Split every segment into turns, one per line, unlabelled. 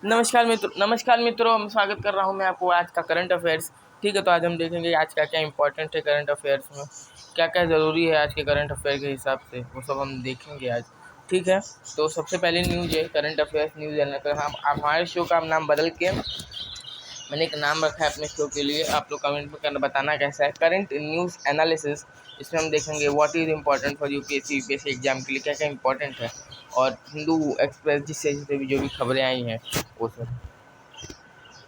नमस्कार मित्रों, मैं स्वागत कर रहा हूं मैं आपको आज का करंट अफेयर्स। ठीक है, तो आज हम देखेंगे आज क्या क्या इंपॉर्टेंट है करंट अफेयर्स में, क्या क्या ज़रूरी है आज के करंट अफेयर के हिसाब से, वो सब हम देखेंगे आज। ठीक है, तो सबसे पहले न्यूज़ है करंट अफेयर्स न्यूज़ जानने पर हम हमारे शो का नाम बदल के मैंने एक नाम रखा है अपने शो के लिए। आप लोग कमेंट में करना बताना कैसा है। करंट न्यूज़ एनालिसिस, इसमें हम देखेंगे what is important for UPSC exam के लिए क्या क्या इंपॉर्टेंट है, और हिंदू एक्सप्रेस जिससे भी जो भी खबरें आई हैं वो सब।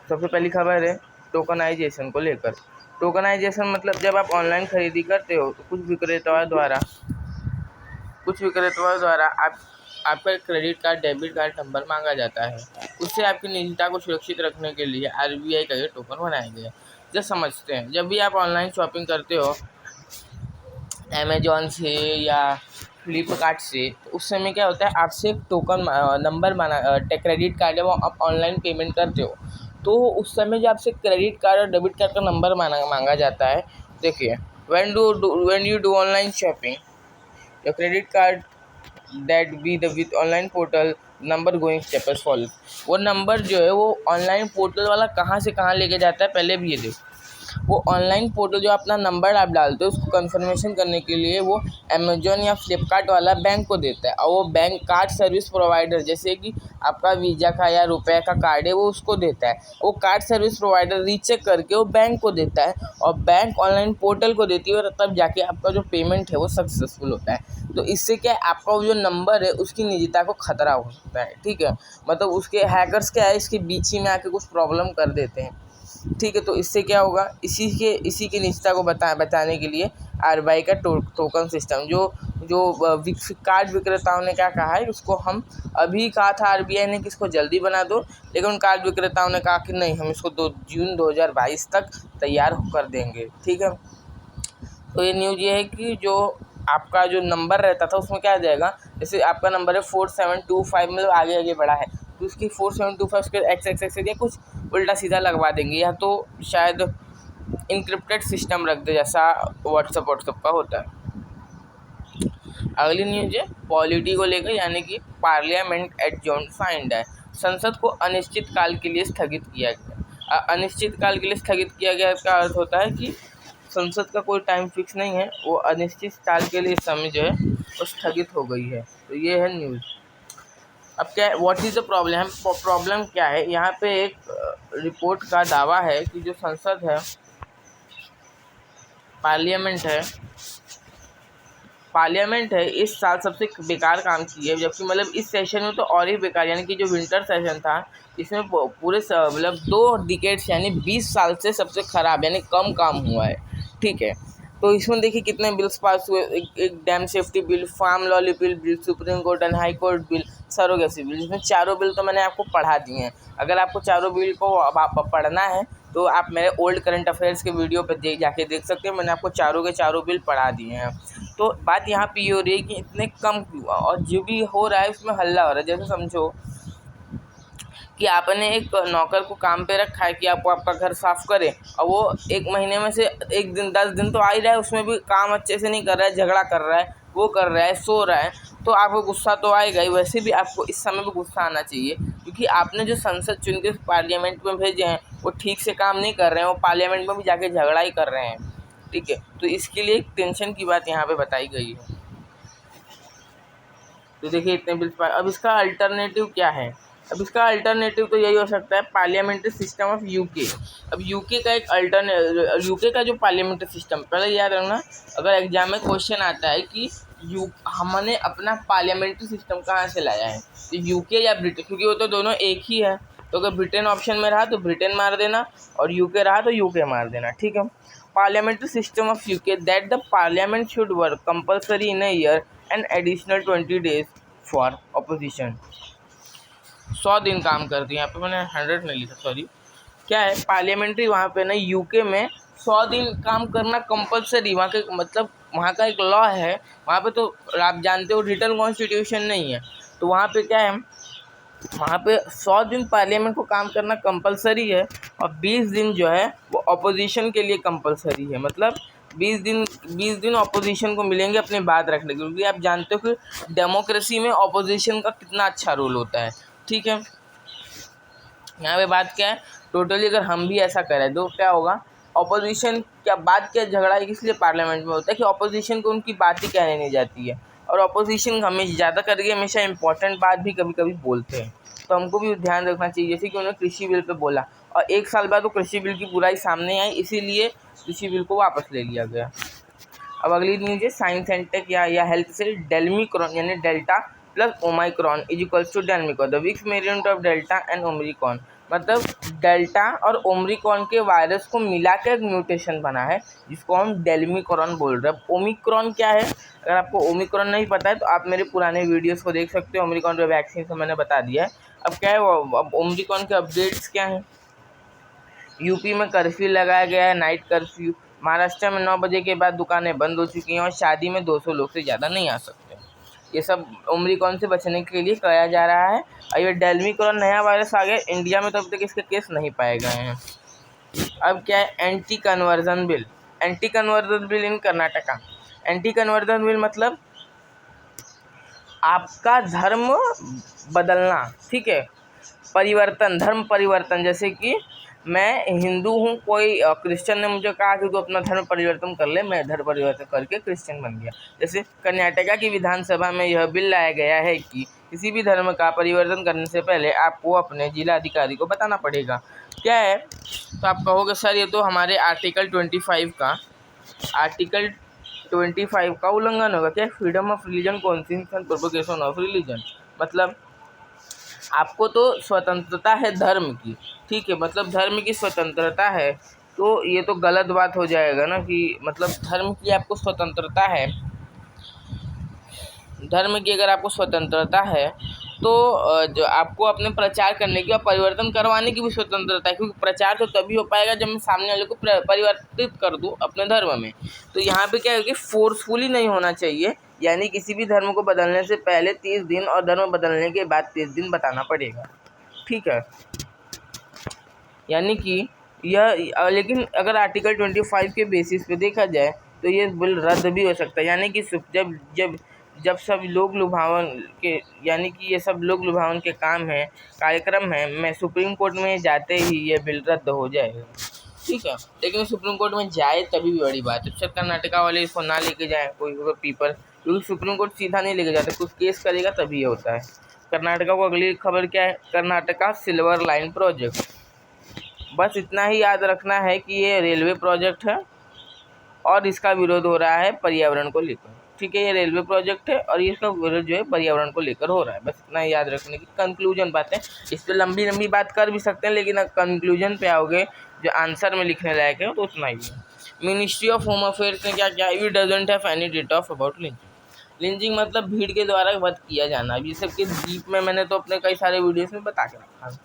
सबसे पहली खबर है टोकनाइजेशन को लेकर। टोकनाइजेशन मतलब जब आप ऑनलाइन खरीदी करते हो तो कुछ विक्रेताओं द्वारा आपका credit card debit card number मांगा जाता है। उससे आपकी निजता को सुरक्षित रखने के लिए आरबीआई का ये टोकन बनाया गया है। जब समझते हैं, जब भी आप ऑनलाइन शॉपिंग करते हो अमेजोन से या फ्लिपकार्ट से, तो उस समय क्या होता है, आपसे एक टोकन नंबर माना क्रेडिट कार्ड है वो आप ऑनलाइन पेमेंट करते हो, तो उस समय जो आपसे क्रेडिट कार्ड और डेबिट कार्ड का नंबर मांगा जाता है। देखिए, when you do online shopping your credit card that be the with online portal number going step as follow. वो नंबर जो है वो ऑनलाइन पोर्टल वाला कहाँ से कहाँ लेके जाता है, पहले भी ये देखो। वो ऑनलाइन पोर्टल जो अपना नंबर आप डालते हो उसको कंफर्मेशन करने के लिए वो अमेजोन या फ्लिपकार्ट वाला बैंक को देता है, और वो बैंक कार्ड सर्विस प्रोवाइडर जैसे कि आपका वीज़ा का या रुपए का कार्ड है वो उसको देता है। वो कार्ड सर्विस प्रोवाइडर रीचेक करके वो बैंक को देता है, और बैंक ऑनलाइन पोर्टल को देती है, और तब जाके आपका जो पेमेंट है वो सक्सेसफुल होता है। तो इससे क्या है, आपका वो जो नंबर है उसकी निजता को खतरा हो सकता है। ठीक है, मतलब उसके हैकर्स क्या है, इसके बीच ही में आके कुछ प्रॉब्लम कर देते हैं। ठीक है, तो इससे क्या होगा, इसी की निजता को बचाने के लिए आरबीआई का टोकन सिस्टम जो जो कार्ड विक्रेताओं ने क्या कहा है, उसको हम अभी कहा था आरबीआई ने कि इसको जल्दी बना दो, लेकिन उन कार्ड विक्रेताओं ने कहा कि नहीं, हम इसको 2 जून 2022 तक तैयार कर देंगे। ठीक है, तो ये न्यूज़ ये है कि जो आपका जो नंबर रहता था उसमें क्या आ जाएगा, जैसे आपका नंबर है 4725, मतलब आगे आगे बढ़ा है, तो उसकी 4725 के एक्स एक्स एक्स या कुछ उल्टा सीधा लगवा देंगे, या तो शायद इनक्रिप्टेड सिस्टम रख दे जैसा व्हाट्सअप का होता है। अगली न्यूज़ है पॉलिटी को लेकर, यानी कि पार्लियामेंट एडजॉर्न फाइंड है। संसद को अनिश्चित काल के लिए स्थगित किया गया। अनिश्चित काल के लिए स्थगित किया गया, इसका अर्थ होता है कि संसद का कोई टाइम फिक्स नहीं है, वो अनिश्चित काल के लिए समय जो है वो स्थगित हो गई है। तो ये है न्यूज़। अब क्या है, what is the problem, problem क्या है, यहाँ पे एक रिपोर्ट का दावा है कि जो संसद है, पार्लियामेंट है इस साल सबसे बेकार काम की है, जबकि मतलब इस सेशन में तो और ही बेकार, यानी कि जो विंटर सेशन था इसमें पूरे मतलब 2 डिकेड्स यानी 20 साल से सबसे ख़राब यानी कम काम हुआ है। ठीक है, तो इसमें देखिए कितने बिल्स पास हुए, एक dam safety bill, farm law bill, supreme court and high court bill, surrogacy bill. इसमें चारों बिल तो मैंने आपको पढ़ा दिए हैं। अगर आपको चारों बिल को अब आप पढ़ना है तो आप मेरे ओल्ड करंट अफेयर्स के वीडियो पर जाके देख सकते हैं, मैंने आपको चारों के चारों बिल पढ़ा दिए हैं। तो बात यहाँ पे ये हो रही है कि इतने कम क्यों, और जो भी हो रहा है उसमें हल्ला हो रहा है। जैसे समझो कि आपने एक नौकर को काम पे रखा है कि आपको आपका घर साफ़ करे, और वो 1 महीने में से 1 दिन 10 दिन तो आ ही रहा है, उसमें भी काम अच्छे से नहीं कर रहा है, झगड़ा कर रहा है, वो कर रहा है, सो रहा है, तो आपको गुस्सा तो आएगा ही। वैसे भी आपको इस समय भी गुस्सा आना चाहिए, क्योंकि आपने जो संसद चुन के पार्लियामेंट में भेजे हैं वो ठीक से काम नहीं कर रहे हैं, वो पार्लियामेंट में भी जाके झगड़ा ही कर रहे हैं। ठीक है, तो इसके लिए एक टेंशन की बात यहाँ पे बताई गई है। तो देखिए इतने बिल्स पास। अब इसका अल्टरनेटिव क्या है, अब इसका अल्टरनेटिव तो यही हो सकता है पार्लियामेंट्री सिस्टम ऑफ यूके। अब यूके का एक यूके का जो पार्लियामेंट्री सिस्टम, पहले याद रखना, अगर एग्जाम में क्वेश्चन आता है कि हमने अपना पार्लियामेंट्री सिस्टम कहाँ से लाया है, तो यूके या ब्रिटेन, क्योंकि वो तो दोनों एक ही है। तो अगर ब्रिटेन ऑप्शन में रहा तो ब्रिटेन मार देना, और यूके रहा तो यूके मार देना। ठीक है, parliamentary system of UK that the parliament should work compulsory in a year and additional 20 days for opposition. 100 दिन काम करती है, यहाँ पे मैंने 100 नहीं लिखा, सॉरी। क्या है, पार्लियामेंट्री वहाँ पे ना यूके में 100 दिन काम करना कंपलसरी, वहाँ के मतलब वहाँ का एक लॉ है। वहाँ पे तो आप जानते हो रिटर्न कॉन्स्टिट्यूशन नहीं है, तो वहाँ पे क्या है, वहाँ पे 100 दिन पार्लियामेंट को काम करना कंपलसरी है, और 20 दिन जो है वो अपोजिशन के लिए कंपलसरी है। मतलब 20 दिन अपोजिशन को मिलेंगे अपनी बात रखने के, क्योंकि आप जानते हो कि डेमोक्रेसी में अपोजिशन का कितना अच्छा रोल होता है। ठीक है, यहाँ पे बात क्या है, टोटली अगर हम भी ऐसा करें तो क्या होगा, ऑपोजिशन क्या बात क्या झगड़ा है, इसलिए पार्लियामेंट में होता है कि ऑपोजिशन को उनकी बात ही कहने नहीं जाती है, और ऑपोजिशन हमें ज़्यादा करके हमेशा इंपॉर्टेंट बात भी कभी कभी बोलते हैं, तो हमको भी ध्यान रखना चाहिए। जैसे कि उन्होंने कृषि बिल पे बोला और 1 साल बाद वो कृषि बिल की बुराई सामने आई, इसीलिए कृषि बिल को वापस ले लिया गया। अब अगली न्यूज है, साइंस एंड टेक या हेल्थ से डेल्मिक्रॉन यानी Delta plus Omicron is equals to Delmicron, the weak variant of Delta and Omicron. मतलब डेल्टा और ओमिक्रॉन के वायरस को मिला के एक म्यूटेशन बना है जिसको हम डेल्मिक्रॉन बोल रहे हैं। ओमिक्रॉन क्या है, अगर आपको ओमिक्रॉन नहीं पता है तो आप मेरे पुराने वीडियोस को देख सकते हो, ओमिक्रॉन के वैक्सीन से मैंने बता दिया है। अब क्या है, अब ओमिक्रॉन के अपडेट्स क्या हैं। यूपी में कर्फ्यू लगाया गया है, नाइट कर्फ्यू। महाराष्ट्र में 9 बजे के बाद दुकानें बंद हो चुकी हैं और शादी में 200 लोग से ज़्यादा नहीं आ सकते। ये सब ओमिक्रॉन से बचने के लिए किया जा रहा है। और ये डेल्मिक्रॉन नया वायरस आ गया इंडिया में, तो अभी तक इसके केस नहीं पाए गए हैं। अब क्या है, anti conversion bill. Anti conversion bill in Karnataka. Anti conversion bill मतलब आपका धर्म बदलना, ठीक है, परिवर्तन, धर्म परिवर्तन। जैसे कि मैं हिंदू हूँ, कोई क्रिश्चियन ने मुझे कहा कि तू अपना धर्म परिवर्तन कर ले, मैं धर्म परिवर्तन करके क्रिश्चियन बन गया। जैसे कर्नाटका की विधानसभा में यह बिल लाया गया है कि किसी भी धर्म का परिवर्तन करने से पहले आपको अपने जिला अधिकारी को बताना पड़ेगा। क्या है, तो आप कहोगे सर ये तो हमारे आर्टिकल 25 का उल्लंघन होगा। क्या, freedom of religion, conscience and propagation of religion. मतलब आपको तो स्वतंत्रता है धर्म की, ठीक है, मतलब धर्म की स्वतंत्रता है, तो ये तो गलत बात हो जाएगा ना कि मतलब धर्म की आपको स्वतंत्रता है, धर्म की अगर आपको स्वतंत्रता है तो जो आपको अपने प्रचार करने की और परिवर्तन करवाने की भी स्वतंत्रता है, क्योंकि प्रचार तो तभी हो पाएगा जब मैं सामने वाले को परिवर्तित कर दूं अपने धर्म में। तो यहाँ पे क्या है कि फोर्सफुली नहीं होना चाहिए, यानी किसी भी धर्म को बदलने से पहले 30 दिन और धर्म बदलने के बाद 30 दिन बताना पड़ेगा, ठीक है। यानी कि यह लेकिन अगर आर्टिकल 25 के बेसिस पे देखा जाए तो ये बिल रद्द भी हो सकता है, यानी कि जब जब जब सब लोग लुभावन के, यानी कि ये सब लोग लुभावन के काम है, कार्यक्रम है, मैं सुप्रीम कोर्ट में जाते ही ये बिल रद्द हो जाएगा, ठीक है। लेकिन सुप्रीम कोर्ट में जाए तभी भी बड़ी बात है, शायद कर्नाटका वाले इसको ना लेके जाए कोई पीपल, क्योंकि सुप्रीम कोर्ट सीधा नहीं लेके जाता, कुछ केस करेगा तभी ये होता है। कर्नाटका को अगली खबर क्या है, कर्नाटका सिल्वर लाइन प्रोजेक्ट। बस इतना ही याद रखना है कि ये रेलवे प्रोजेक्ट है और इसका विरोध हो रहा है पर्यावरण को लेकर, ठीक है। ये रेलवे प्रोजेक्ट है और इसका विरोध जो है पर्यावरण को लेकर हो रहा है, बस इतना ही याद रखने की। कंक्लूजन बातें, इस पर लंबी लंबी बात कर भी सकते हैं, लेकिन कंक्लूजन पे आओगे जो आंसर में लिखने लायक है तो उतना ही है। मिनिस्ट्री ऑफ होम अफेयर्स ने क्या किया, it doesn't have any data of about lynching. Lynching मतलब भीड़ के द्वारा वध किया जाना। ये सब के डीप में मैंने तो अपने कई सारे वीडियोस में बता के रखा,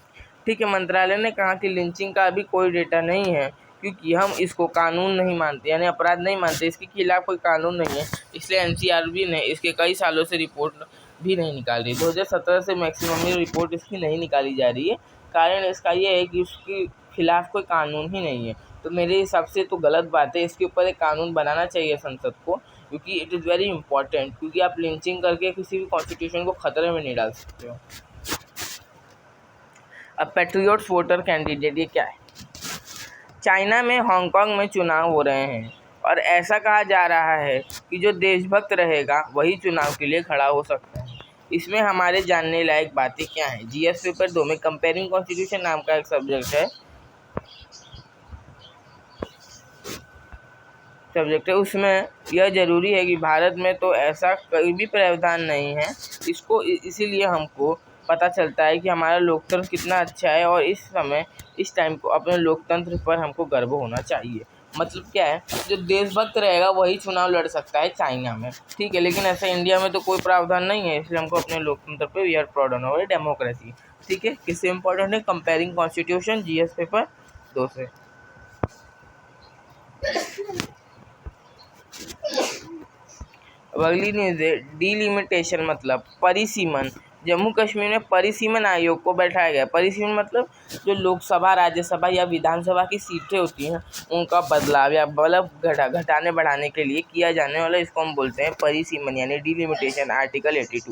ठीक है। मंत्रालय ने कहा कि लिंचिंग का अभी कोई डेटा नहीं है क्योंकि हम इसको कानून नहीं मानते, यानी अपराध नहीं मानते, इसके खिलाफ कोई कानून नहीं है, इसलिए एनसीआरबी ने इसके कई सालों से रिपोर्ट भी नहीं निकाली। 2017 से मैक्सिमम रिपोर्ट इसकी नहीं निकाली जा रही है। कारण इसका ये है कि उसके खिलाफ कोई कानून ही नहीं है, तो मेरे हिसाब से तो गलत बात है। इसके ऊपर एक कानून बनाना चाहिए संसद को, क्योंकि इट इज़ वेरी इंपॉर्टेंट, क्योंकि आप लिंचिंग करके किसी भी कॉन्स्टिट्यूशन को खतरे में नहीं डाल सकते हो। अब पैट्रियट्स वोटर कैंडिडेट, ये क्या है। चाइना में हांगकांग में चुनाव हो रहे हैं और ऐसा कहा जा रहा है कि जो देशभक्त रहेगा वही चुनाव के लिए खड़ा हो सकता है। इसमें हमारे जानने लायक बातें क्या हैं। जीएस पेपर 2 में कंपेयरिंग कॉन्स्टिट्यूशन नाम का एक सब्जेक्ट है, उसमें यह जरूरी है कि भारत में तो ऐसा कोई भी प्रावधान नहीं है, इसको इसीलिए हमको पता चलता है कि हमारा लोकतंत्र कितना अच्छा है और इस टाइम को अपने लोकतंत्र पर हमको गर्व होना चाहिए। मतलब क्या है, जो देशभक्त रहेगा वही चुनाव लड़ सकता है चाइना में, ठीक है। लेकिन ऐसा इंडिया में तो कोई प्रावधान नहीं है, इसलिए हमको अपने लोकतंत्र पर we are proud of our democracy, ठीक है। किससे इंपॉर्टेंट है, कंपेयरिंग कॉन्स्टिट्यूशन, जीएस पेपर 2 से। अब अगली न्यूज़ है, डिलिमिटेशन मतलब परिसीमन। जम्मू कश्मीर में परिसीमन आयोग को बैठाया गया। परिसीमन मतलब जो लोकसभा, राज्यसभा या विधानसभा की सीटें होती हैं उनका बदलाव या मतलब घटाने बढ़ाने के लिए किया जाने वाला, इसको हम बोलते हैं परिसीमन यानी डिलिमिटेशन, आर्टिकल 82।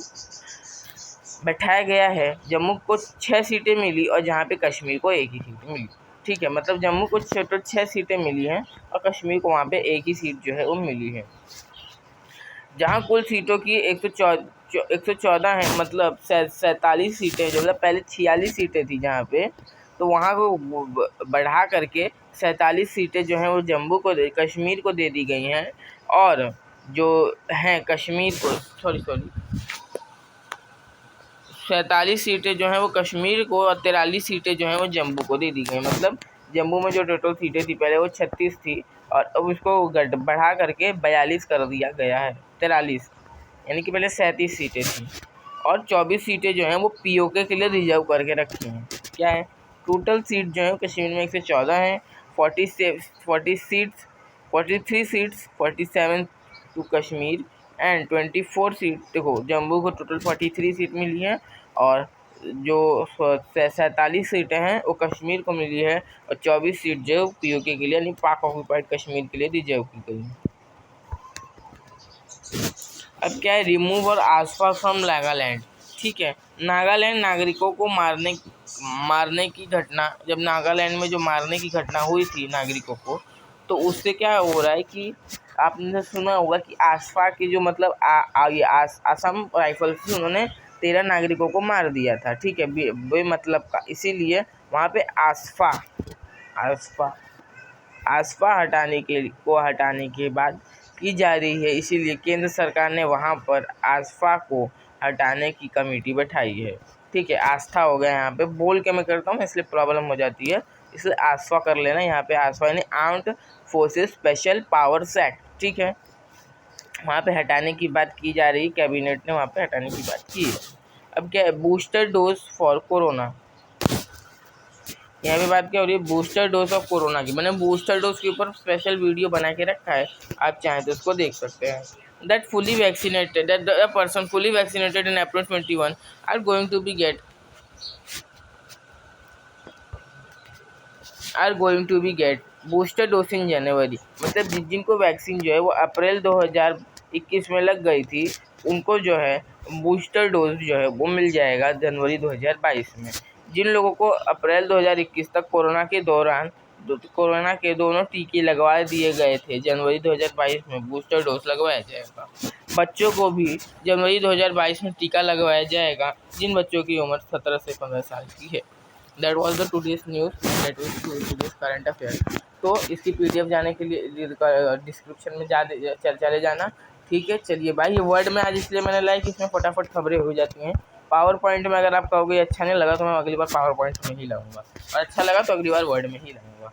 बैठाया गया है। जम्मू को 6 सीटें मिली और जहाँ पे कश्मीर को 1 ही सीट मिली। ठीक है, मतलब जम्मू को टोटल 6 सीटें मिली हैं और कश्मीर को वहाँ पे 1 ही सीट जो है वो मिली है। जहाँ कुल सीटों की 114 है, मतलब 47 सीटें जो, मतलब पहले 46 सीटें थी जहाँ पे, तो वहाँ को बढ़ा करके 47 सीटें जो हैं वो कश्मीर को दे दी गई हैं। और जो हैं कश्मीर को 47 सीटें जो हैं वो कश्मीर को और 43 सीटें जो हैं वो जम्मू को दे दी गई। मतलब जम्मू में जो टोटल सीटें थी पहले वो 36 थी और अब उसको बढ़ा करके 42 कर दिया गया है, 43, यानी कि पहले 37 सीटें थी और 24 सीटें जो हैं वो पीओके के लिए रिजर्व करके रखी हैं। क्या है, टोटल सीट जो है कश्मीर में 114 हैं, 43 seats 47 to Kashmir and 24 seat, देखो जम्मू को टोटल 43 सीट मिली है और जो 47 सीटें हैं वो कश्मीर को मिली है और 24 सीट जो पीओके के लिए यानी पाक ऑक्यूपाइड कश्मीर के लिए रिजर्व की गई है। अब क्या है, रिमूव और आसपा फ्रॉम नागालैंड। ठीक है, नागालैंड नागरिकों को मारने की घटना, जब नागालैंड में जो मारने की घटना हुई थी नागरिकों को, तो उससे क्या हो रहा है कि आपने सुना होगा कि आसपा की जो मतलब आसाम राइफल्स से उन्होंने 13 नागरिकों को मार दिया था। ठीक है, मतलब का, इसीलिए वहाँ पे आसपा हटाने के बाद की जा रही है। इसीलिए केंद्र सरकार ने वहाँ पर आसपा को हटाने की कमेटी बैठाई है। ठीक है, आस्था हो गया, यहाँ पे बोल के मैं करता हूँ इसलिए प्रॉब्लम हो जाती है, इसलिए आसपा कर लेना। यहाँ पे आसपा यानी armed forces special powers act. ठीक है, वहाँ पे हटाने की बात की जा रही, कैबिनेट ने वहाँ पे हटाने की बात की है। अब क्या है, बूस्टर डोज फॉर कोरोना। यहाँ पे बात क्या हो रही है, बूस्टर डोज ऑफ कोरोना की। मैंने बूस्टर डोज के ऊपर स्पेशल वीडियो बना के रखा है, आप चाहें तो उसको देख सकते हैं। That the person fully vaccinated in April 21 are going to be get booster dose in January. मतलब जिनको वैक्सीन जो है वो अप्रैल 2021 में लग गई थी, उनको जो है बूस्टर डोज जो है वो मिल जाएगा जनवरी 2022 में। जिन लोगों को अप्रैल 2021 तक कोरोना के दोनों टीके लगवा दिए गए थे, जनवरी 2022 में बूस्टर डोज लगवाया जाएगा। बच्चों को भी जनवरी 2022 में टीका लगवाया जाएगा, जिन बच्चों की उम्र 17 से 15 साल की है। That was the today's news, that was today's current affair. तो इसकी PDF जाने के लिए डिस्क्रिप्शन में चले जाना। ठीक है, चलिए भाई, ये वर्ड में आज इसलिए मैंने लाइक, इसमें फटाफट खबरें हो जाती हैं। पावर पॉइंट में अगर आप कहोगे अच्छा नहीं लगा तो मैं अगली बार पावर पॉइंट में ही लगाऊंगा, और अच्छा लगा तो अगली बार वर्ड में ही लगाऊंगा।